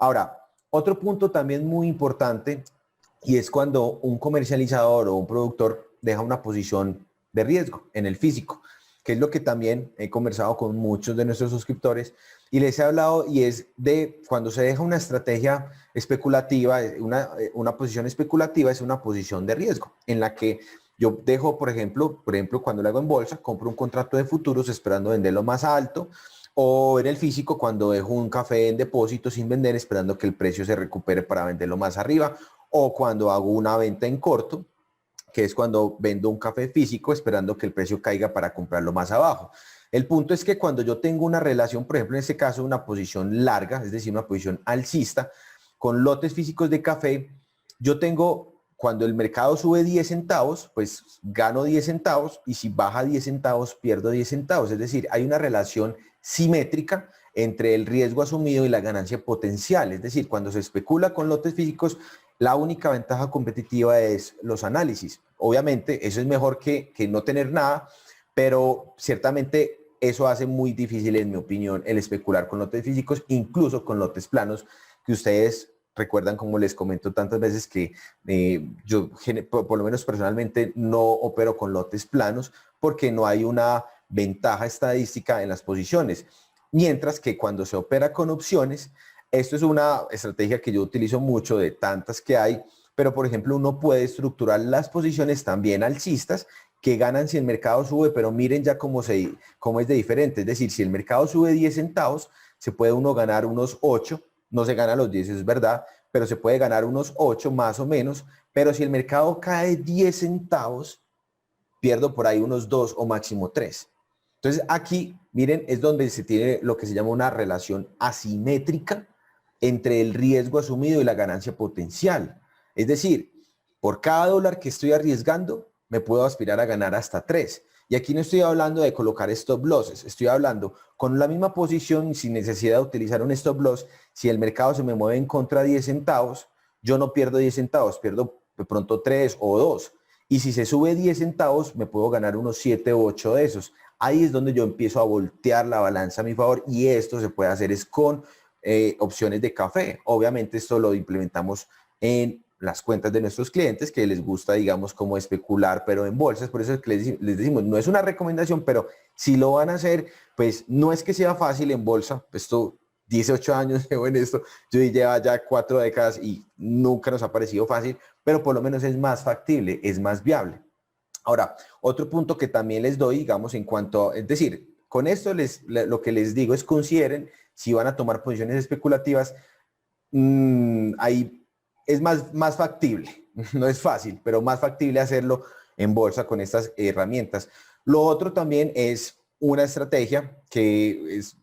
Ahora, otro punto también muy importante y es cuando un comercializador o un productor deja una posición de riesgo en el físico, que es lo que también he conversado con muchos de nuestros suscriptores y les he hablado, y es de cuando se deja una estrategia especulativa, una posición especulativa es una posición de riesgo en la que yo dejo, por ejemplo, cuando lo hago en bolsa, compro un contrato de futuros esperando venderlo más alto, o en el físico cuando dejo un café en depósito sin vender esperando que el precio se recupere para venderlo más arriba, o cuando hago una venta en corto, que es cuando vendo un café físico esperando que el precio caiga para comprarlo más abajo. El punto es que cuando yo tengo una relación, por ejemplo, en este caso, una posición larga, es decir, una posición alcista, con lotes físicos de café, yo tengo, cuando el mercado sube 10 centavos, pues gano 10 centavos, y si baja 10 centavos, pierdo 10 centavos. Es decir, hay una relación simétrica entre el riesgo asumido y la ganancia potencial. Es decir, cuando se especula con lotes físicos, la única ventaja competitiva es los análisis. Obviamente, eso es mejor que no tener nada, pero ciertamente eso hace muy difícil, en mi opinión, el especular con lotes físicos, incluso con lotes planos, que ustedes recuerdan, como les comento tantas veces, que yo, por lo menos personalmente, no opero con lotes planos porque no hay una ventaja estadística en las posiciones. Mientras que cuando se opera con opciones, esto es una estrategia que yo utilizo mucho de tantas que hay, pero por ejemplo uno puede estructurar las posiciones también alcistas que ganan si el mercado sube, pero miren ya cómo es de diferente. Es decir, si el mercado sube 10 centavos, se puede uno ganar unos 8, no se gana los 10, es verdad, pero se puede ganar unos 8 más o menos, pero si el mercado cae 10 centavos, pierdo por ahí unos 2 o máximo 3. Entonces aquí, miren, es donde se tiene lo que se llama una relación asimétrica entre el riesgo asumido y la ganancia potencial. Es decir, por cada dólar que estoy arriesgando, me puedo aspirar a ganar hasta 3. Y aquí no estoy hablando de colocar stop losses, estoy hablando con la misma posición, sin necesidad de utilizar un stop loss. Si el mercado se me mueve en contra de 10 centavos, yo no pierdo 10 centavos, pierdo de pronto 3 o 2. Y si se sube 10 centavos, me puedo ganar unos 7 o 8 de esos. Ahí es donde yo empiezo a voltear la balanza a mi favor, y esto se puede hacer es con opciones de café. Obviamente esto lo implementamos en las cuentas de nuestros clientes que les gusta, digamos, como especular, pero en bolsas. Por eso es que les decimos, no es una recomendación, pero si lo van a hacer, pues no es que sea fácil en bolsa. Esto, 18 años llevo en esto, yo llevo ya 4 décadas y nunca nos ha parecido fácil, pero por lo menos es más factible, es más viable. Ahora, otro punto que también les doy, digamos, en cuanto, es decir, con esto lo que les digo es consideren si van a tomar posiciones especulativas, ahí es más factible, no es fácil, pero más factible hacerlo en bolsa con estas herramientas. Lo otro también es una estrategia que es,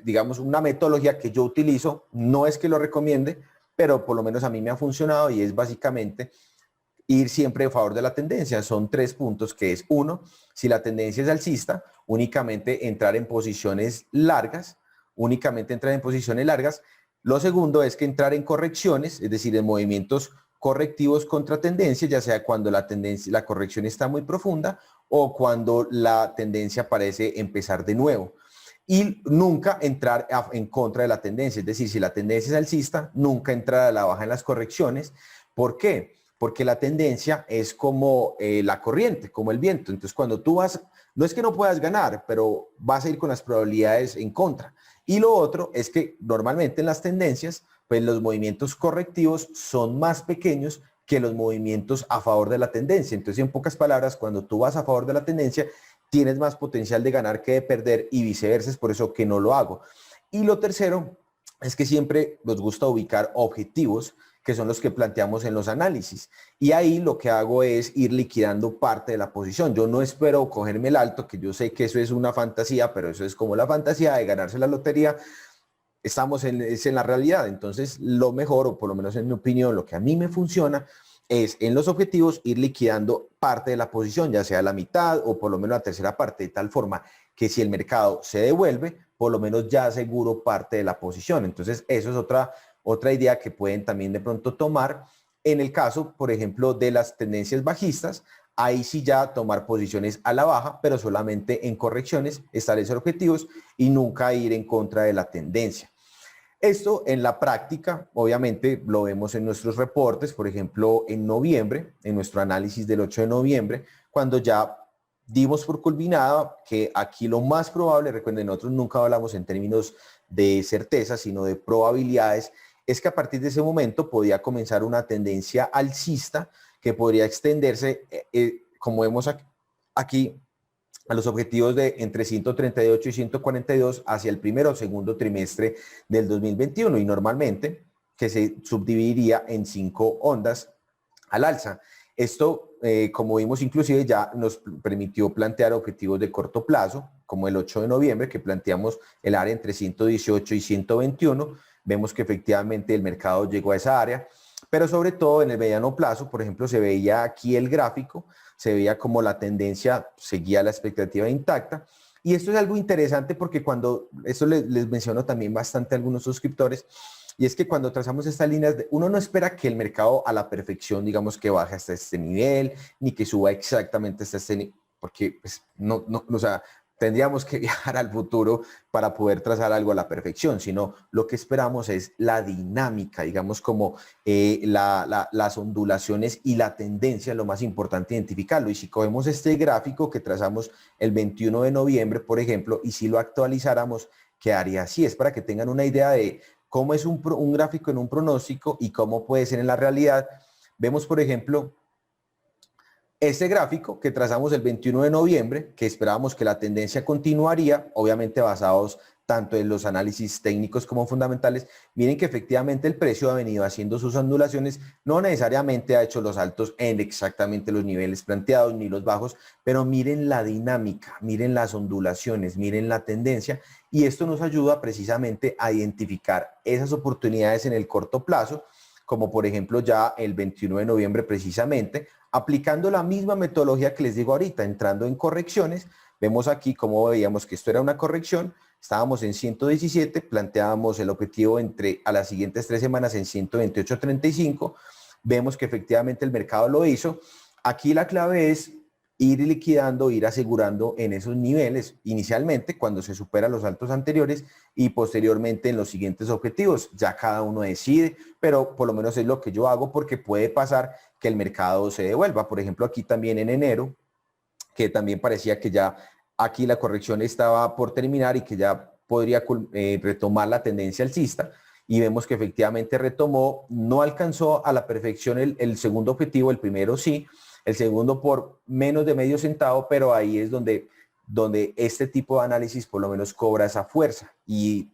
digamos, una metodología que yo utilizo, no es que lo recomiende, pero por lo menos a mí me ha funcionado, y es básicamente ir siempre a favor de la tendencia. Son 3 puntos, que es: uno, si la tendencia es alcista, únicamente entrar en posiciones largas, Lo segundo es que entrar en correcciones, es decir, en movimientos correctivos contra tendencia, ya sea cuando la corrección está muy profunda o cuando la tendencia parece empezar de nuevo. Y nunca entrar en contra de la tendencia, es decir, si la tendencia es alcista, nunca entrar a la baja en las correcciones. ¿Por qué? Porque la tendencia es como la corriente, como el viento. Entonces, cuando tú vas, no es que no puedas ganar, pero vas a ir con las probabilidades en contra. Y lo otro es que normalmente en las tendencias, pues los movimientos correctivos son más pequeños que los movimientos a favor de la tendencia. Entonces, en pocas palabras, cuando tú vas a favor de la tendencia, tienes más potencial de ganar que de perder, y viceversa. Es por eso que no lo hago. Y lo tercero es que siempre nos gusta ubicar objetivos, que son los que planteamos en los análisis. Y ahí lo que hago es ir liquidando parte de la posición. Yo no espero cogerme el alto, que yo sé que eso es una fantasía, pero eso es como la fantasía de ganarse la lotería. Es en la realidad. Entonces, lo mejor, o por lo menos en mi opinión, lo que a mí me funciona, es en los objetivos ir liquidando parte de la posición, ya sea la mitad o por lo menos la tercera parte, de tal forma que si el mercado se devuelve, por lo menos ya aseguro parte de la posición. Entonces, eso es otra idea que pueden también de pronto tomar. En el caso, por ejemplo, de las tendencias bajistas, ahí sí ya tomar posiciones a la baja, pero solamente en correcciones, establecer objetivos y nunca ir en contra de la tendencia. Esto en la práctica, obviamente lo vemos en nuestros reportes, por ejemplo, en noviembre, en nuestro análisis del 8 de noviembre, cuando ya dimos por culminada que aquí lo más probable, recuerden, nosotros nunca hablamos en términos de certeza, sino de probabilidades, es que a partir de ese momento podía comenzar una tendencia alcista que podría extenderse, como vemos aquí, a los objetivos de entre 138 y 142 hacia el primero o segundo trimestre del 2021 y normalmente que se subdividiría en 5 ondas al alza. Esto, como vimos, inclusive ya nos permitió plantear objetivos de corto plazo, como el 8 de noviembre, que planteamos el área entre 118 y 121. Vemos que efectivamente el mercado llegó a esa área, pero sobre todo en el mediano plazo, por ejemplo, se veía aquí el gráfico, se veía como la tendencia seguía la expectativa intacta. Y esto es algo interesante porque cuando, esto les menciono también bastante a algunos suscriptores, y es que cuando trazamos estas líneas, uno no espera que el mercado a la perfección, digamos, que baje hasta este nivel, ni que suba exactamente hasta este nivel, porque pues, o sea, tendríamos que viajar al futuro para poder trazar algo a la perfección, sino lo que esperamos es la dinámica, digamos, como las ondulaciones y la tendencia, lo más importante identificarlo. Y si cogemos este gráfico que trazamos el 21 de noviembre, por ejemplo, y si lo actualizáramos, quedaría así. Es para que tengan una idea de cómo es un gráfico en un pronóstico y cómo puede ser en la realidad. Vemos, por ejemplo, este gráfico que trazamos el 21 de noviembre, que esperábamos que la tendencia continuaría, obviamente basados tanto en los análisis técnicos como fundamentales. Miren que efectivamente el precio ha venido haciendo sus ondulaciones, no necesariamente ha hecho los altos en exactamente los niveles planteados ni los bajos, pero miren la dinámica, miren las ondulaciones, miren la tendencia, y esto nos ayuda precisamente a identificar esas oportunidades en el corto plazo, como por ejemplo ya el 21 de noviembre precisamente, aplicando la misma metodología que les digo ahorita, entrando en correcciones. Vemos aquí cómo veíamos que esto era una corrección, estábamos en 117, planteábamos el objetivo a las siguientes 3 semanas en 128.35, vemos que efectivamente el mercado lo hizo. Aquí la clave es ir liquidando, ir asegurando en esos niveles, inicialmente cuando se superan los altos anteriores y posteriormente en los siguientes objetivos. Ya cada uno decide, pero por lo menos es lo que yo hago porque puede pasar que el mercado se devuelva. Por ejemplo, aquí también en enero, que también parecía que ya aquí la corrección estaba por terminar y que ya podría retomar la tendencia alcista. Y vemos que efectivamente retomó, no alcanzó a la perfección el segundo objetivo, el primero sí, el segundo por menos de medio centavo, pero ahí es donde este tipo de análisis por lo menos cobra esa fuerza y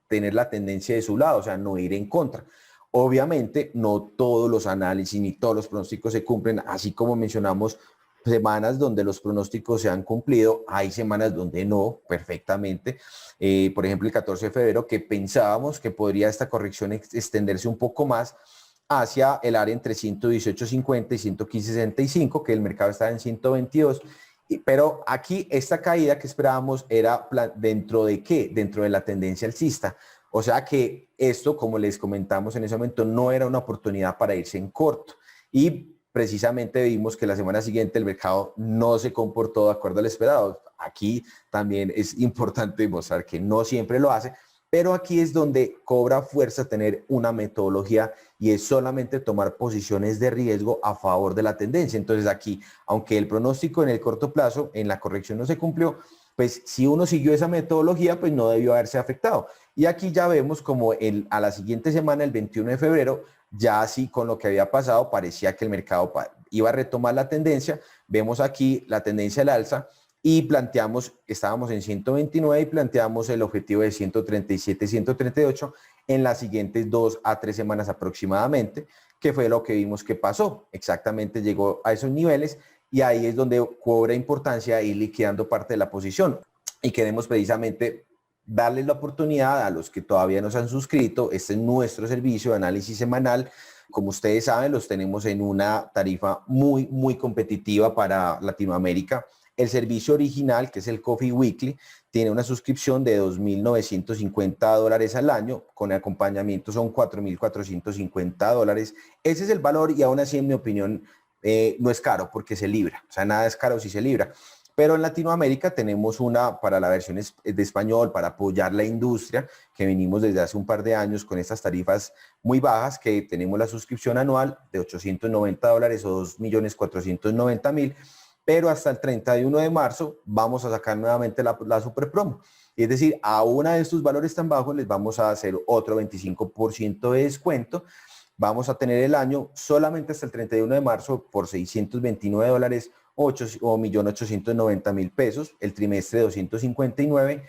tener la tendencia de su lado, o sea, no ir en contra. Obviamente, no todos los análisis ni todos los pronósticos se cumplen, así como mencionamos semanas donde los pronósticos se han cumplido, hay semanas donde no, perfectamente. Por ejemplo, el 14 de febrero, que pensábamos que podría esta corrección extenderse un poco más hacia el área entre 118.50 y 115.65, que el mercado estaba en 122. Pero aquí esta caída que esperábamos era dentro de ¿qué? Dentro de la tendencia alcista. O sea que esto, como les comentamos en ese momento, no era una oportunidad para irse en corto. Y precisamente vimos que la semana siguiente el mercado no se comportó de acuerdo al esperado. Aquí también es importante demostrar que no siempre lo hace, pero aquí es donde cobra fuerza tener una metodología y es solamente tomar posiciones de riesgo a favor de la tendencia. Entonces aquí, aunque el pronóstico en el corto plazo, en la corrección no se cumplió, pues si uno siguió esa metodología, pues no debió haberse afectado. Y aquí ya vemos como a la siguiente semana, el 21 de febrero, ya así con lo que había pasado, parecía que el mercado iba a retomar la tendencia. Vemos aquí la tendencia al alza y planteamos, estábamos en 129 y planteamos el objetivo de 137, 138 en las siguientes 2 a 3 semanas aproximadamente, que fue lo que vimos que pasó. Exactamente llegó a esos niveles y ahí es donde cobra importancia ir liquidando parte de la posición. Y queremos precisamente darles la oportunidad a los que todavía no se han suscrito. Este es nuestro servicio de análisis semanal. Como ustedes saben, los tenemos en una tarifa muy, muy competitiva para Latinoamérica. El servicio original, que es el Coffee Weekly, tiene una suscripción de $2.950 al año. Con acompañamiento son $4.450. Ese es el valor y aún así, en mi opinión, no es caro porque se libra. O sea, nada es caro si se libra. Pero en Latinoamérica tenemos una para la versión de español, para apoyar la industria, que venimos desde hace un par de años con estas tarifas muy bajas, que tenemos la suscripción anual de $890 o 2.490.000, pero hasta el 31 de marzo vamos a sacar nuevamente la super promo. Es decir, a una de estos valores tan bajos les vamos a hacer otro 25% de descuento. Vamos a tener el año solamente hasta el 31 de marzo por $629 o 1.890.000 pesos, el trimestre $259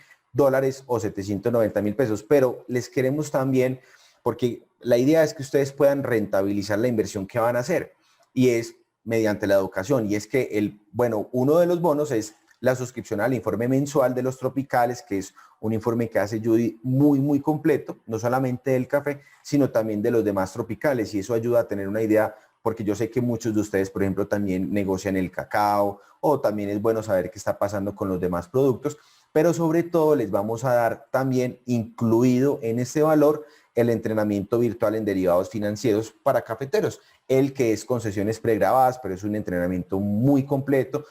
o 790.000 pesos. Pero les queremos también, porque la idea es que ustedes puedan rentabilizar la inversión que van a hacer, y es mediante la educación. Y es que uno de los bonos es la suscripción al informe mensual de los tropicales, que es un informe que hace Judy muy, muy completo, no solamente del café, sino también de los demás tropicales, y eso ayuda a tener una idea, porque yo sé que muchos de ustedes, por ejemplo, también negocian el cacao, o también es bueno saber qué está pasando con los demás productos, pero sobre todo les vamos a dar también incluido en este valor el entrenamiento virtual en derivados financieros para cafeteros, el que es con sesiones pregrabadas, pero es un entrenamiento muy completo,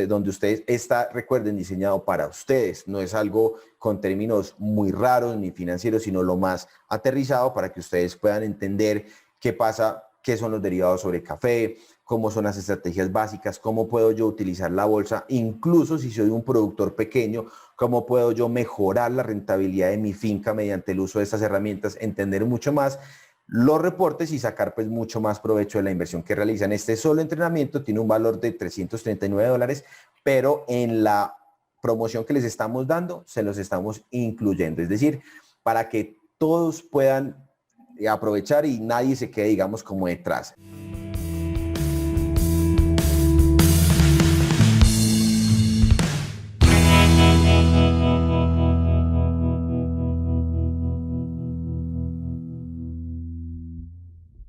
donde ustedes está, recuerden, diseñado para ustedes. No es algo con términos muy raros ni financieros, sino lo más aterrizado para que ustedes puedan entender qué pasa, qué son los derivados sobre café, cómo son las estrategias básicas, cómo puedo yo utilizar la bolsa, incluso si soy un productor pequeño, cómo puedo yo mejorar la rentabilidad de mi finca mediante el uso de estas herramientas, entender mucho más los reportes y sacar pues mucho más provecho de la inversión que realizan. Este solo entrenamiento tiene un valor de $339, pero en la promoción que les estamos dando se los estamos incluyendo, es decir, para que todos puedan aprovechar y nadie se quede, digamos, como detrás.